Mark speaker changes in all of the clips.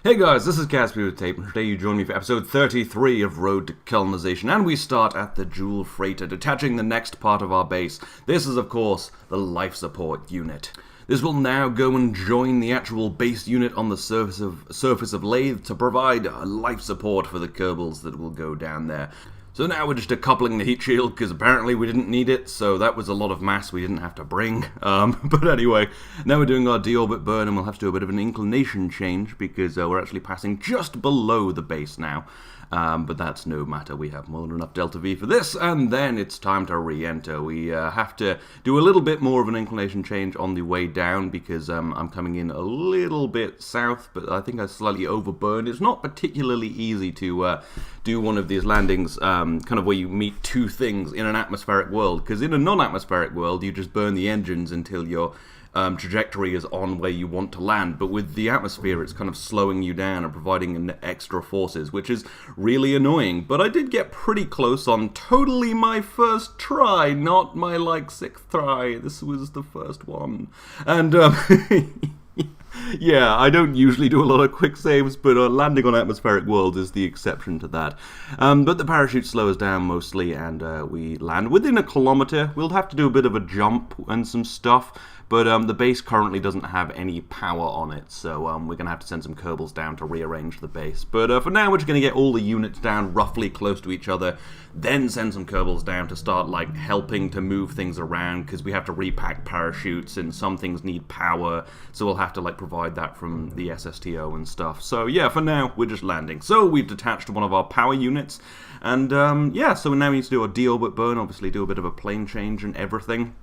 Speaker 1: Hey guys, this is Casper with Tape, and today you join me for episode 33 of Road to Colonization, and we start at the Jewel Freighter, detaching the next part of our base. This is, of course, the life support unit. This will now go and join the actual base unit on the surface of Laythe to provide life support for the Kerbals that will go down there. So now we're just decoupling the heat shield, because apparently we didn't need it, so that was a lot of mass we didn't have to bring. But anyway, now we're doing our deorbit burn, and we'll have to do a bit of an inclination change, because we're actually passing just below the base now. But that's no matter, we have more than enough delta V for this, and then it's time to re-enter. We have to do a little bit more of an inclination change on the way down, because I'm coming in a little bit south, but I think I slightly overburned. It's not particularly easy to do one of these landings, kind of where you meet two things in an atmospheric world, because in a non-atmospheric world, you just burn the engines until your trajectory is on where you want to land, but with the atmosphere it's kind of slowing you down and providing extra forces, which is really annoying. But I did get pretty close on totally my first try, not my sixth try. This was the first one, and yeah, I don't usually do a lot of quick saves, but landing on atmospheric worlds is the exception to that. But the parachute slows down mostly, and we land within a kilometer. We'll have to do a bit of a jump and some stuff, but the base currently doesn't have any power on it, so we're going to have to send some Kerbals down to rearrange the base. But for now, we're just going to get all the units down roughly close to each other, then send some Kerbals down to start helping to move things around, because we have to repack parachutes, and some things need power, so we'll have to provide that from the SSTO and stuff. So yeah, for now, we're just landing. So we've detached one of our power units, and yeah, so now we need to do a deorbit burn, obviously do a bit of a plane change and everything.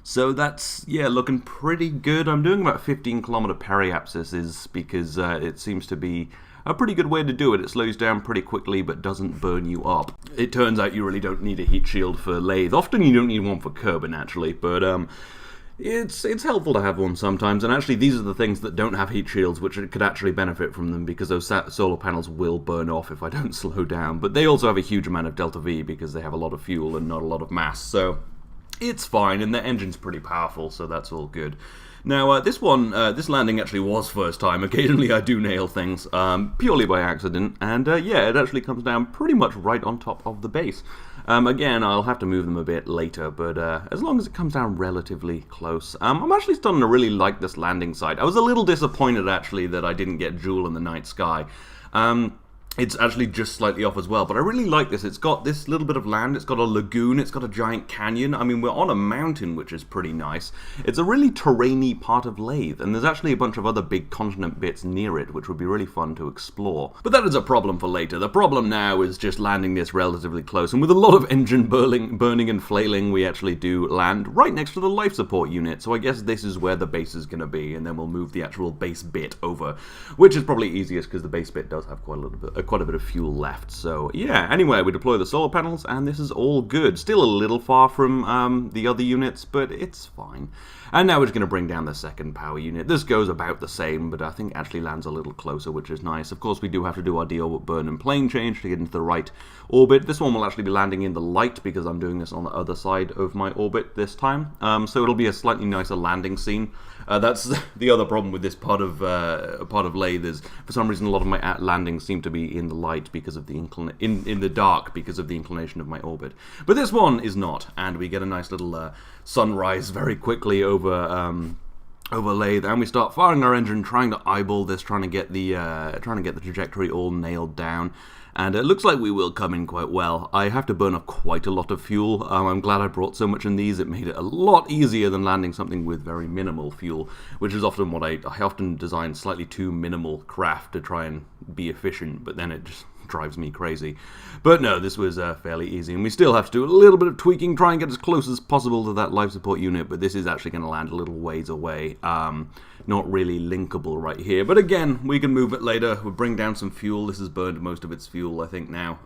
Speaker 1: So that's, yeah, looking pretty good. I'm doing about 15-kilometer periapsis because it seems to be a pretty good way to do it. It slows down pretty quickly but doesn't burn you up. It turns out you really don't need a heat shield for Laythe. Often you don't need one for Kerbal, naturally, but it's helpful to have one sometimes. And actually, these are the things that don't have heat shields, which could actually benefit from them, because those solar panels will burn off if I don't slow down. But they also have a huge amount of delta V because they have a lot of fuel and not a lot of mass, so it's fine, and the engine's pretty powerful, so that's all good. Now, this landing actually was first time. Occasionally I do nail things, purely by accident, and yeah, it actually comes down pretty much right on top of the base. Again, I'll have to move them a bit later, but as long as it comes down relatively close. I'm actually starting to really like this landing site. I was a little disappointed, actually, that I didn't get Jewel in the night sky. It's actually just slightly off as well, but I really like this. It's got this little bit of land, it's got a lagoon, it's got a giant canyon. I mean, we're on a mountain, which is pretty nice. It's a really terrainy part of Laythe, and there's actually a bunch of other big continent bits near it, which would be really fun to explore. But that is a problem for later. The problem now is just landing this relatively close, and with a lot of engine burning and flailing, we actually do land right next to the life support unit, so I guess this is where the base is going to be, and then we'll move the actual base bit over, which is probably easiest because the base bit does have quite a bit of fuel left. So yeah, anyway, we deploy the solar panels, and this is all good. Still a little far from the other units, but it's fine. And now we're just going to bring down the second power unit. This goes about the same, but I think actually lands a little closer, which is nice. Of course, we do have to do our deorbit burn and plane change to get into the right orbit. This one will actually be landing in the light, because I'm doing this on the other side of my orbit this time. So it'll be a slightly nicer landing scene. That's the other problem with this part of Laythe, is for some reason a lot of my landings seem to be in the light because of the in the dark because of the inclination of my orbit. But this one is not, and we get a nice little sunrise very quickly over Laythe, and we start firing our engine, trying to eyeball this, trying to get the trajectory all nailed down. And it looks like we will come in quite well. I have to burn up quite a lot of fuel. I'm glad I brought so much in these. It made it a lot easier than landing something with very minimal fuel, which is often what I often design slightly too minimal craft to try and be efficient, but then it just drives me crazy. But no, this was fairly easy, and we still have to do a little bit of tweaking, try and get as close as possible to that life support unit, but this is actually going to land a little ways away. Not really linkable right here, but again, we can move it later. We'll bring down some fuel. This has burned most of its fuel, I think, now.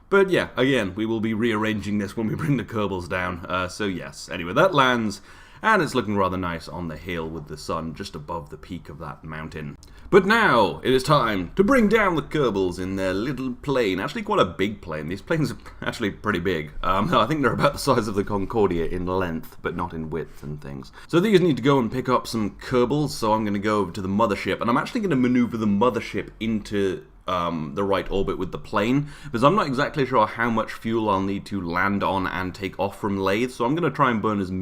Speaker 1: But yeah, again, we will be rearranging this when we bring the Kerbals down. So yes, anyway, that lands, and it's looking rather nice on the hill with the sun just above the peak of that mountain. But now it is time to bring down the Kerbals in their little plane. Actually quite a big plane. These planes are actually pretty big. I think they're about the size of the Concordia in length, but not in width and things. So these need to go and pick up some Kerbals, so I'm going to go over to the mothership, and I'm actually going to maneuver the mothership into the right orbit with the plane, because I'm not exactly sure how much fuel I'll need to land on and take off from Laythe, so I'm going to try and burn as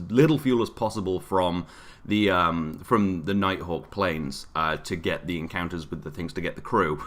Speaker 1: little fuel as possible from the Nighthawk planes to get the encounters with the things to get the crew,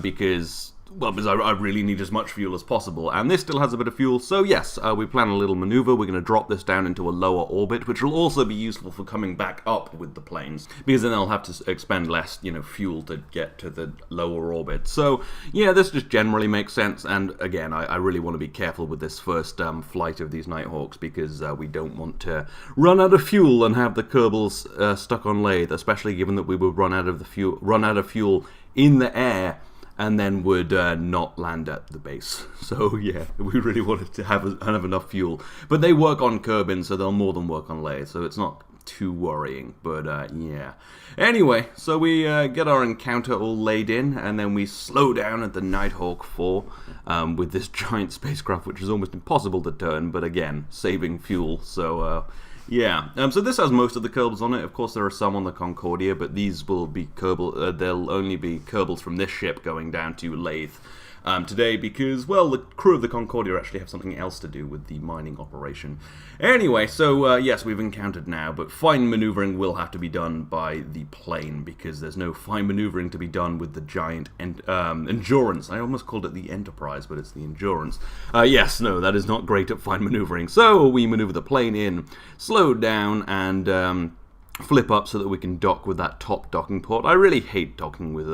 Speaker 1: because I really need as much fuel as possible, and this still has a bit of fuel, so yes, we plan a little maneuver. We're going to drop this down into a lower orbit, which will also be useful for coming back up with the planes, because then they'll have to expend less, fuel to get to the lower orbit. So, yeah, this just generally makes sense, and again, I really want to be careful with this first flight of these Nighthawks, because we don't want to run out of fuel and have the Kerbals stuck on Laythe, especially given that we would run out of fuel in the air, and then would not land at the base. So yeah, we really wanted to have enough fuel. But they work on Kerbin, so they'll more than work on Laythe, so it's not too worrying. But yeah. Anyway, so we get our encounter all laid in, and then we slow down at the Nighthawk 4 with this giant spacecraft, which is almost impossible to turn, but again, saving fuel. So yeah, so this has most of the Kerbals on it. Of course, there are some on the Concordia, but these will be they'll only be Kerbals from this ship going down to Laythe today, because, well, the crew of the Concordia actually have something else to do with the mining operation. Anyway, so yes, we've encountered now, but fine maneuvering will have to be done by the plane, because there's no fine maneuvering to be done with the giant Endurance. I almost called it the Enterprise, but it's the Endurance. Yes, no, that is not great at fine maneuvering. So we maneuver the plane in, slow down, and flip up so that we can dock with that top docking port. I really hate docking with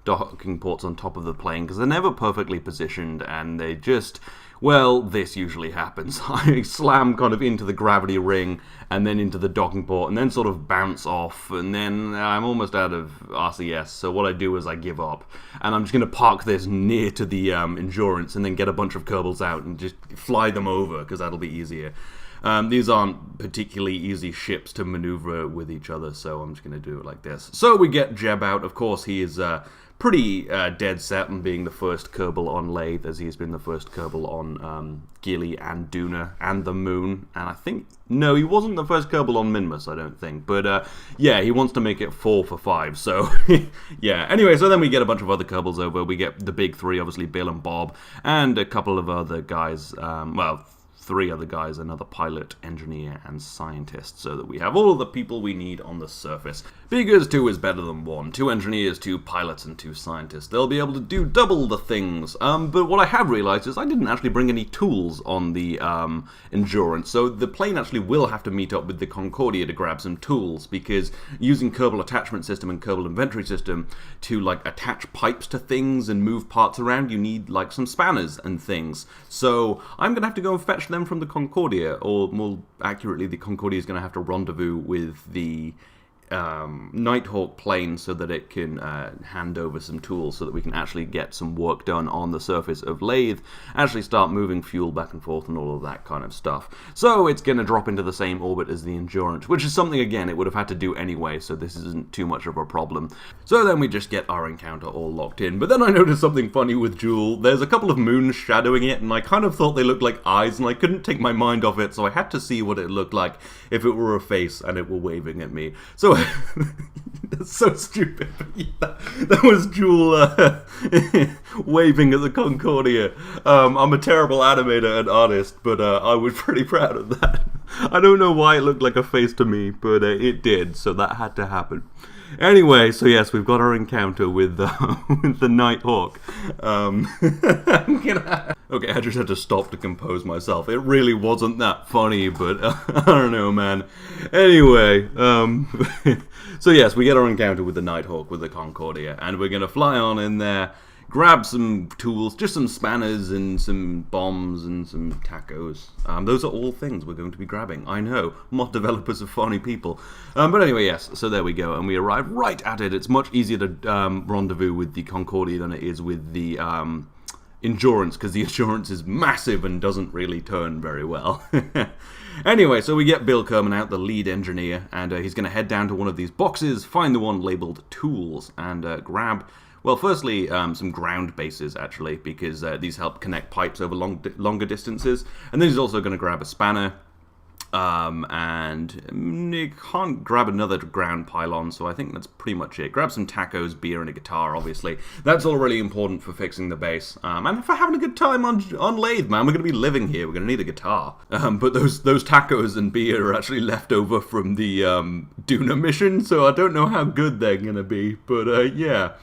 Speaker 1: docking ports on top of the plane, because they're never perfectly positioned, and they just, well, this usually happens. I slam kind of into the gravity ring, and then into the docking port, and then sort of bounce off, and then I'm almost out of RCS, so what I do is I give up, and I'm just going to park this near to the Endurance, and then get a bunch of Kerbals out, and just fly them over, because that'll be easier. These aren't particularly easy ships to maneuver with each other, so I'm just going to do it like this. So we get Jeb out. Of course, he is pretty dead set on being the first Kerbal on Laythe, as he's been the first Kerbal on Gilly and Duna and the Moon. And I think, no, he wasn't the first Kerbal on Minmus, I don't think. But yeah, he wants to make it 4 for 5, so yeah. Anyway, so then we get a bunch of other Kerbals over. We get the big three, obviously Bill and Bob, and a couple of other guys, well, 3 other guys, another pilot, engineer, and scientist, so that we have all of the people we need on the surface. Because 2 is better than 1. 2 engineers, 2 pilots, and 2 scientists. They'll be able to do double the things. But what I have realized is I didn't actually bring any tools on the Endurance, so the plane actually will have to meet up with the Concordia to grab some tools, because using Kerbal Attachment System and Kerbal Inventory System to, like, attach pipes to things and move parts around, you need, like, some spanners and things. So I'm going to have to go and fetch them from the Concordia, or more accurately, the Concordia is going to have to rendezvous with the Nighthawk plane so that it can hand over some tools so that we can actually get some work done on the surface of Laythe, actually start moving fuel back and forth and all of that kind of stuff. So it's going to drop into the same orbit as the Endurance, which is something, again, it would have had to do anyway, so this isn't too much of a problem. So then we just get our encounter all locked in. But then I noticed something funny with Jool. There's a couple of moons shadowing it, and I kind of thought they looked like eyes, and I couldn't take my mind off it, so I had to see what it looked like if it were a face and it were waving at me. So that's so stupid, but yeah, that was Jool waving at the Concordia. I'm a terrible animator and artist, but I was pretty proud of that. I don't know why it looked like a face to me, but it did, so that had to happen. Anyway, so yes, we've got our encounter with the Nighthawk. Okay, I just had to stop to compose myself. It really wasn't that funny, but I don't know, man. Anyway, so yes, we get our encounter with the Nighthawk, with the Concordia, and we're going to fly on in there, grab some tools, just some spanners and some bombs and some tacos. Those are all things we're going to be grabbing. I know, mod developers are funny people. But anyway, yes, so there we go, and we arrive right at it. It's much easier to rendezvous with the Concordia than it is with the endurance, because the endurance is massive and doesn't really turn very well. Anyway, so we get Bill Kerman out, the lead engineer, and he's going to head down to one of these boxes, find the one labeled tools, and grab, well, firstly, some ground bases, actually, because these help connect pipes over longer distances. And then he's also going to grab a spanner, and you can't grab another ground pylon, so I think that's pretty much it. Grab some tacos, beer, and a guitar, obviously. That's all really important for fixing the base. And for having a good time on Laythe, man. We're going to be living here. We're going to need a guitar. But those tacos and beer are actually left over from the Duna mission, so I don't know how good they're going to be. But, yeah.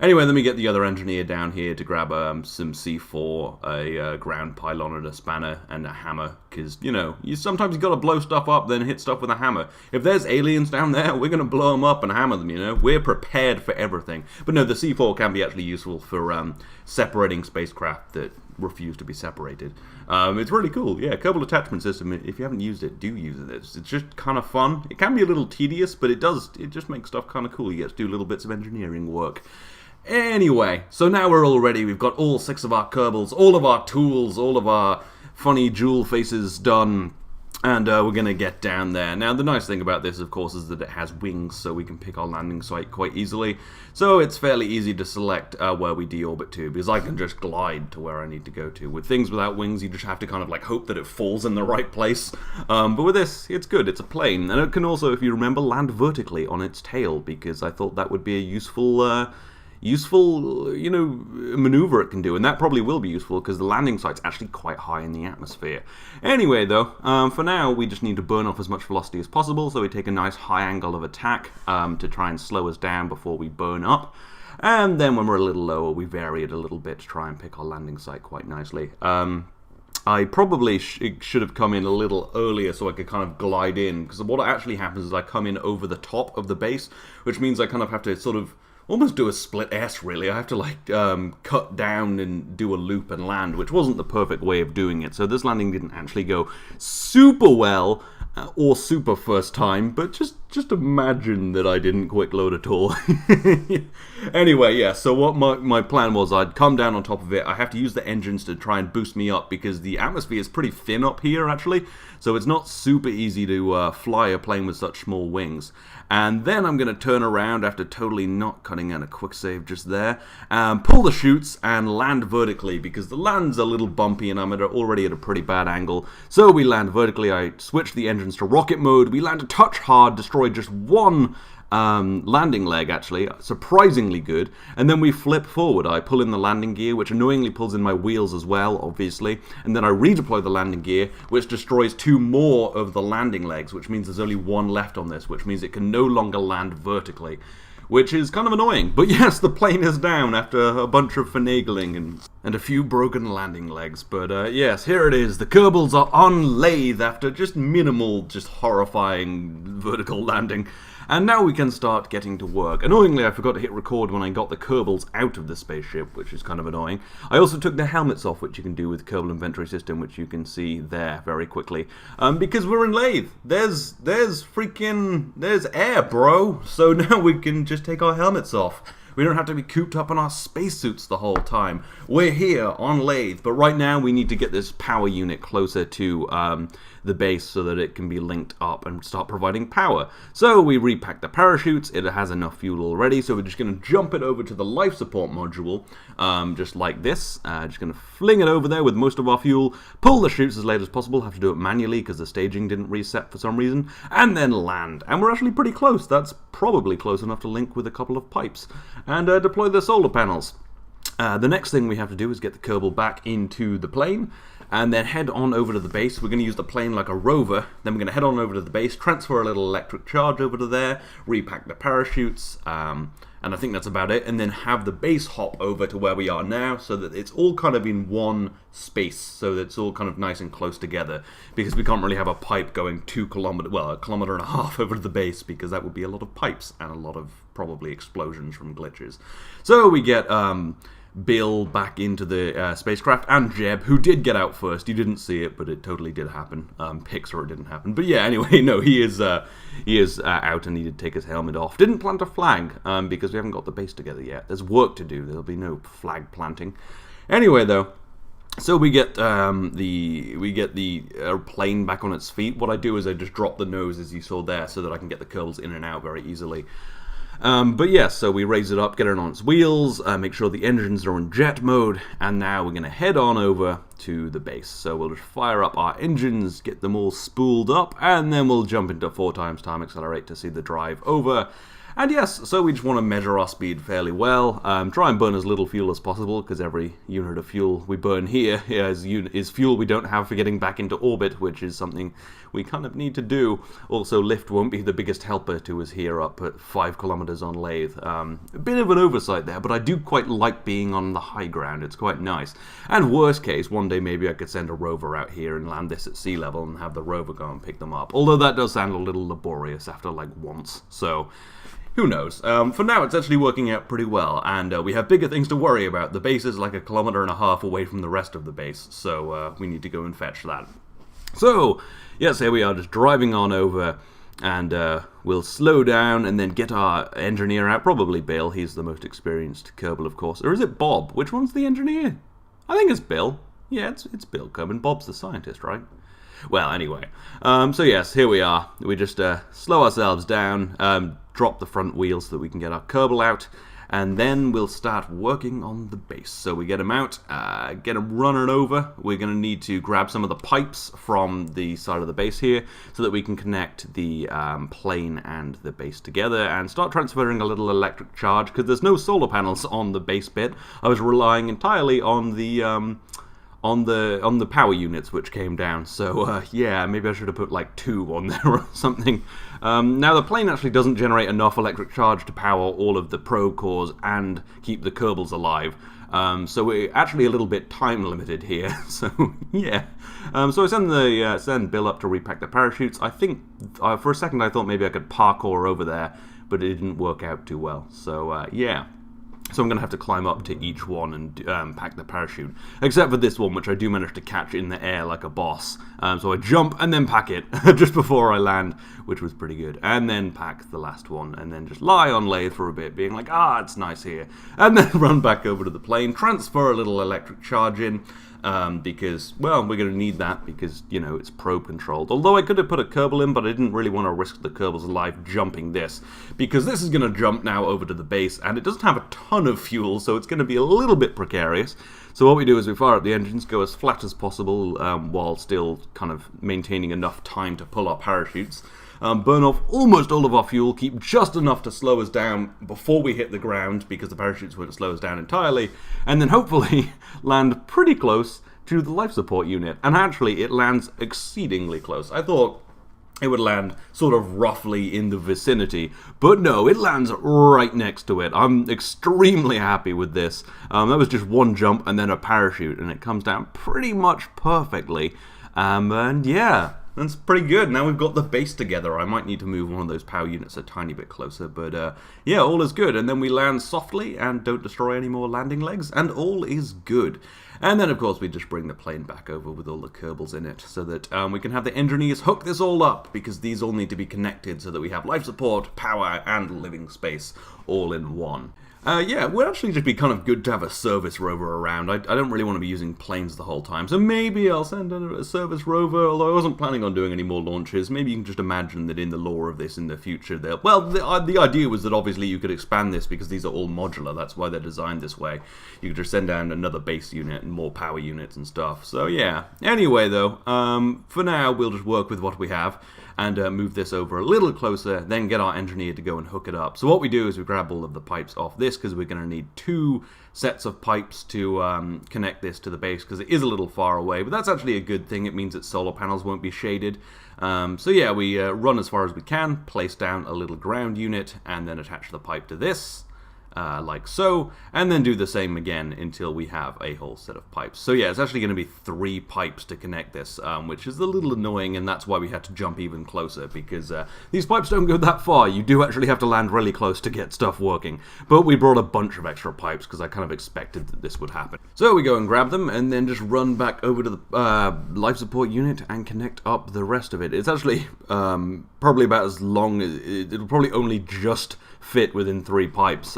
Speaker 1: Anyway, then we get the other engineer down here to grab some C4, a ground pylon and a spanner and a hammer, because, you know, sometimes you got to blow stuff up, then hit stuff with a hammer. If there's aliens down there, we're going to blow them up and hammer them, you know? We're prepared for everything. But no, the C4 can be actually useful for separating spacecraft that refuse to be separated. It's really cool. Yeah, Kerbal attachment system, if you haven't used it, do use it. It's just kind of fun. It can be a little tedious, but it just makes stuff kind of cool. You get to do little bits of engineering work. Anyway, so now we're all ready. We've got all 6 of our Kerbals, all of our tools, all of our funny jewel faces done, and we're going to get down there. Now, the nice thing about this, of course, is that it has wings, so we can pick our landing site quite easily. So it's fairly easy to select where we deorbit to, because I can just glide to where I need to go to. With things without wings, you just have to kind of like hope that it falls in the right place. But with this, it's good. It's a plane. And it can also, if you remember, land vertically on its tail, because I thought that would be a useful, you know, maneuver it can do, and that probably will be useful because the landing site's actually quite high in the atmosphere. Anyway, though, for now, we just need to burn off as much velocity as possible, so we take a nice high angle of attack to try and slow us down before we burn up. And then when we're a little lower, we vary it a little bit to try and pick our landing site quite nicely. I probably should have come in a little earlier so I could kind of glide in, because what actually happens is I come in over the top of the base, which means I kind of have to sort of almost do a split S, really. I have to, like, cut down and do a loop and land, which wasn't the perfect way of doing it. So this landing didn't actually go super well or super first time, but just imagine that I didn't quick load at all. Anyway, yeah, so what my plan was, I'd come down on top of it. I have to use the engines to try and boost me up, because the atmosphere is pretty thin up here, actually. So it's not super easy to fly a plane with such small wings. And then I'm going to turn around after totally not cutting out a quick save just there, pull the chutes and land vertically, because the land's a little bumpy and I'm already at a pretty bad angle. So we land vertically. I switch the engines to rocket mode. We land a touch hard, destroy just one landing leg, actually, surprisingly good, and then we flip forward. I pull in the landing gear, which annoyingly pulls in my wheels as well, obviously, and then I redeploy the landing gear, which destroys 2 more of the landing legs, which means there's only 1 left on this, which means it can no longer land vertically, which is kind of annoying. But yes, the plane is down after a bunch of finagling and a few broken landing legs. But yes, here it is. The Kerbals are on Laythe after just minimal, just horrifying vertical landing. And now we can start getting to work. Annoyingly, I forgot to hit record when I got the Kerbals out of the spaceship, which is kind of annoying. I also took the helmets off, which you can do with Kerbal Inventory System, which you can see there very quickly. Because we're in Laythe. There's air, bro. So now we can just take our helmets off. We don't have to be cooped up in our spacesuits the whole time. We're here on Laythe, but right now we need to get this power unit closer to the base so that it can be linked up and start providing power. So we repack the parachutes. It has enough fuel already, so we're just going to jump it over to the life support module, just like this. Just going to fling it over there with most of our fuel, pull the chutes as late as possible. Have to do it manually because the staging didn't reset for some reason, and then land. And we're actually pretty close. That's probably close enough to link with a couple of pipes and deploy the solar panels. The next thing we have to do is get the Kerbal back into the plane and then head on over to the base. We're going to use the plane like a rover. Then we're going to head on over to the base, transfer a little electric charge over to there, repack the parachutes, and I think that's about it. And then have the base hop over to where we are now so that it's all kind of in one space, so that it's all kind of nice and close together, because we can't really have a pipe going 2 kilometers, well, 1.5 kilometers over to the base, because that would be a lot of pipes and a lot of probably explosions from glitches. So we get Bill back into the spacecraft, and Jeb, who did get out first. You didn't see it, but it totally did happen. Pixar, it didn't happen. But yeah, anyway, no, he is out, and he did take his helmet off. Didn't plant a flag, because we haven't got the base together yet. There's work to do. There'll be no flag planting. Anyway, though, so we get the plane back on its feet. What I do is I just drop the nose, as you saw there, so that I can get the Kerbals in and out very easily. But yeah, so we raise it up, get it on its wheels, make sure the engines are in jet mode, and now we're going to head on over to the base. So we'll just fire up our engines, get them all spooled up, and then we'll jump into 4x time accelerate to see the drive over. And yes, so we just want to measure our speed fairly well, try and burn as little fuel as possible, because every unit of fuel we burn here is fuel we don't have for getting back into orbit, which is something we kind of need to do. Also, lift won't be the biggest helper to us here up at 5 kilometers on Laythe. A bit of an oversight there, but I do quite like being on the high ground. It's quite nice. And worst case, one day maybe I could send a rover out here and land this at sea level and have the rover go and pick them up. Although that does sound a little laborious after like once, so who knows? For now, it's actually working out pretty well, and we have bigger things to worry about. The base is like 1.5 kilometers away from the rest of the base, so we need to go and fetch that. So, yes, here we are, just driving on over, and we'll slow down and then get our engineer out. Probably Bill, he's the most experienced Kerbal, of course. Or is it Bob? Which one's the engineer? I think it's Bill. Yeah, it's Bill Kerbal. Bob's the scientist, right? Well, anyway, so yes, here we are. We just slow ourselves down, drop the front wheels so that we can get our Kerbal out, and then we'll start working on the base. So we get him out, get him running over. We're going to need to grab some of the pipes from the side of the base here so that we can connect the plane and the base together and start transferring a little electric charge, because there's no solar panels on the base bit. I was relying entirely on the power units which came down, so yeah, maybe I should have put like 2 on there or something. Now the plane actually doesn't generate enough electric charge to power all of the probe cores and keep the Kerbals alive, so we're actually a little bit time limited here. So yeah, so I send Bill up to repack the parachutes. I think for a second I thought maybe I could parkour over there, but it didn't work out too well. So yeah. So I'm going to have to climb up to each one and pack the parachute. Except for this one, which I do manage to catch in the air like a boss. So I jump and then pack it just before I land, which was pretty good. And then pack the last one, and then just lie on Laythe for a bit, being like, it's nice here. And then run back over to the plane, transfer a little electric charge in, because, well, we're going to need that because, you know, it's probe controlled. Although I could have put a Kerbal in, but I didn't really want to risk the Kerbal's life jumping this, because this is going to jump now over to the base, and it doesn't have a ton of fuel, so it's going to be a little bit precarious. So what we do is we fire up the engines, go as flat as possible, while still kind of maintaining enough time to pull our parachutes. Burn off almost all of our fuel, keep just enough to slow us down before we hit the ground, because the parachutes won't slow us down entirely, and then hopefully land pretty close to the life support unit. And actually, it lands exceedingly close. I thought it would land sort of roughly in the vicinity, but no, it lands right next to it. I'm extremely happy with this. That was just one jump and then a parachute, and it comes down pretty much perfectly. And yeah, that's pretty good. Now we've got the base together. I might need to move one of those power units a tiny bit closer, but yeah, all is good. And then we land softly and don't destroy any more landing legs, and all is good. And then, of course, we just bring the plane back over with all the Kerbals in it so that we can have the engineers hook this all up, because these all need to be connected so that we have life support, power, and living space all in one. Yeah, it would actually just be kind of good to have a service rover around. I don't really want to be using planes the whole time, so maybe I'll send a service rover, although I wasn't planning on doing any more launches. Maybe you can just imagine that in the lore of this in the future, the idea was that obviously you could expand this because these are all modular. That's why they're designed this way. You could just send down another base unit and more power units and stuff. So yeah. Anyway, though, for now we'll just work with what we have and move this over a little closer, then get our engineer to go and hook it up. So what we do is we grab all of the pipes off this, because we're going to need 2 sets of pipes to connect this to the base, because it is a little far away, but that's actually a good thing. It means that solar panels won't be shaded. So yeah, we run as far as we can, place down a little ground unit, and then attach the pipe to this, like so, and then do the same again until we have a whole set of pipes. So yeah, it's actually going to be 3 pipes to connect this, which is a little annoying, and that's why we had to jump even closer, because these pipes don't go that far. You do actually have to land really close to get stuff working, but we brought a bunch of extra pipes because I kind of expected that this would happen. So we go and grab them, and then just run back over to the life support unit and connect up the rest of it. It's actually probably about as long as it'll probably only just fit within 3 pipes,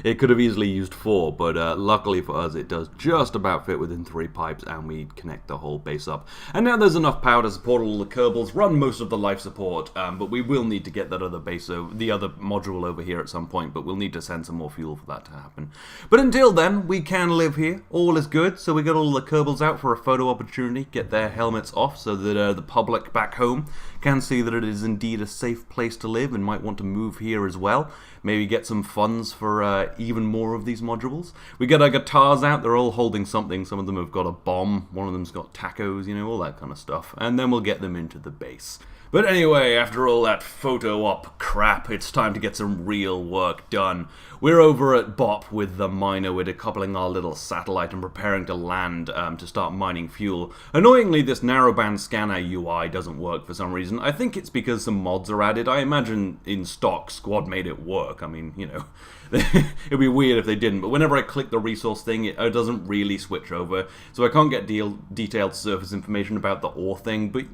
Speaker 1: It could have easily used 4, but luckily for us it does just about fit within 3 pipes, and we connect the whole base up. And now there's enough power to support all the Kerbals, run most of the life support, but we will need to get that other base, the other module over here at some point, but we'll need to send some more fuel for that to happen. But until then, we can live here, all is good, so we got all the Kerbals out for a photo opportunity, get their helmets off so that the public back home can see that it is indeed a safe place to live and might want to move here as well. Maybe get some funds for even more of these modules. We get our guitars out, they're all holding something. Some of them have got a bomb, one of them's got tacos, you know, all that kind of stuff. And then we'll get them into the base. But anyway, after all that photo op crap, it's time to get some real work done. We're over at BOP with the miner. We're decoupling our little satellite and preparing to land to start mining fuel. Annoyingly, this narrowband scanner UI doesn't work for some reason. I think it's because some mods are added. I imagine in stock, Squad made it work. I mean, you know, it'd be weird if they didn't. But whenever I click the resource thing, it doesn't really switch over. So I can't get detailed surface information about the ore thing, but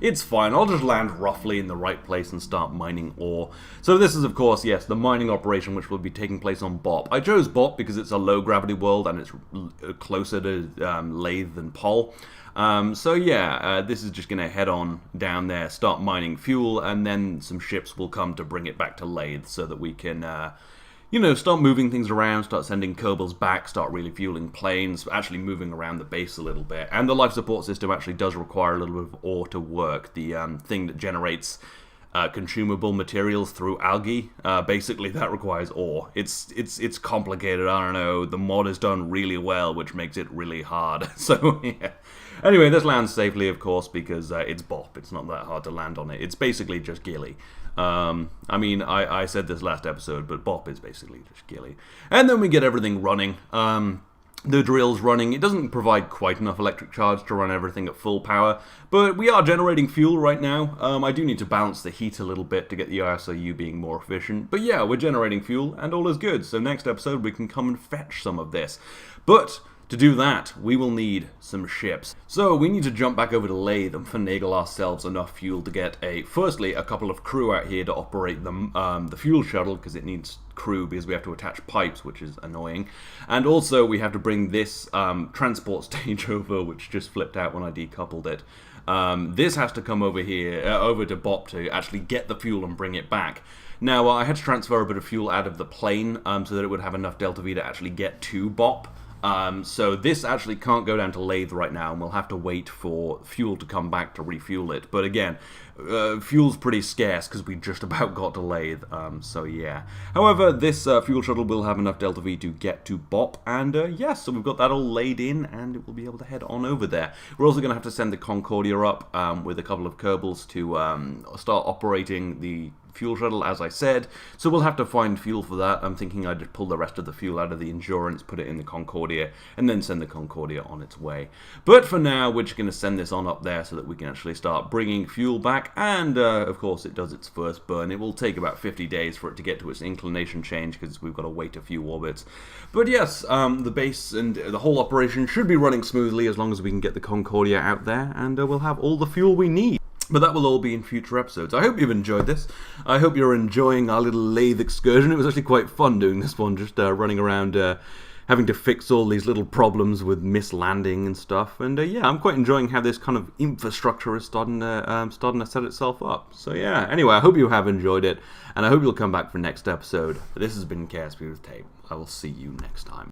Speaker 1: it's fine. I'll just land roughly in the right place and start mining ore. So this is, of course, yes, the mining operation which will be taking place on BOP. I chose BOP because it's a low-gravity world and it's closer to Laythe than Pol. So yeah, this is just going to head on down there, start mining fuel, and then some ships will come to bring it back to Laythe so that we can you know, start moving things around, start sending Kerbals back, start really fueling planes, actually moving around the base a little bit. And the life support system actually does require a little bit of ore to work. The thing that generates consumable materials through algae, basically that requires ore. It's complicated, I don't know. The mod is done really well, which makes it really hard. So, yeah. Anyway, this lands safely, of course, because it's BOP. It's not that hard to land on it. It's basically just ghillie. I mean, I said this last episode, but BOP is basically just ghillie. And then we get everything running. The drill's running. It doesn't provide quite enough electric charge to run everything at full power, but we are generating fuel right now. I do need to balance the heat a little bit to get the ISOU being more efficient. But yeah, we're generating fuel, and all is good. So next episode, we can come and fetch some of this. But to do that, we will need some ships. So we need to jump back over to Laythe and finagle ourselves enough fuel to get firstly, a couple of crew out here to operate the fuel shuttle, because it needs crew because we have to attach pipes, which is annoying. And also we have to bring this transport stage over, which just flipped out when I decoupled it. This has to come over here, over to BOP to actually get the fuel and bring it back. Now, I had to transfer a bit of fuel out of the plane so that it would have enough Delta V to actually get to BOP. So this actually can't go down to Laythe right now, and we'll have to wait for fuel to come back to refuel it. But again, fuel's pretty scarce because we just about got to Laythe, so yeah. However, this fuel shuttle will have enough Delta V to get to BOP, and yes, so we've got that all laid in, and it will be able to head on over there. We're also going to have to send the Concordia up with a couple of Kerbals to start operating the fuel shuttle, as I said, so we'll have to find fuel for that. I'm thinking I'd just pull the rest of the fuel out of the Endurance, put it in the Concordia, and then send the Concordia on its way. But for now, we're just going to send this on up there so that we can actually start bringing fuel back, and of course it does its first burn. It will take about 50 days for it to get to its inclination change, because we've got to wait a few orbits. But yes, the base and the whole operation should be running smoothly as long as we can get the Concordia out there, and we'll have all the fuel we need. But that will all be in future episodes. I hope you've enjoyed this. I hope you're enjoying our little Laythe excursion. It was actually quite fun doing this one, just running around having to fix all these little problems with mislanding and stuff. And yeah, I'm quite enjoying how this kind of infrastructure is starting to set itself up. So yeah, anyway, I hope you have enjoyed it, and I hope you'll come back for next episode. This has been KSP with Tape. I will see you next time.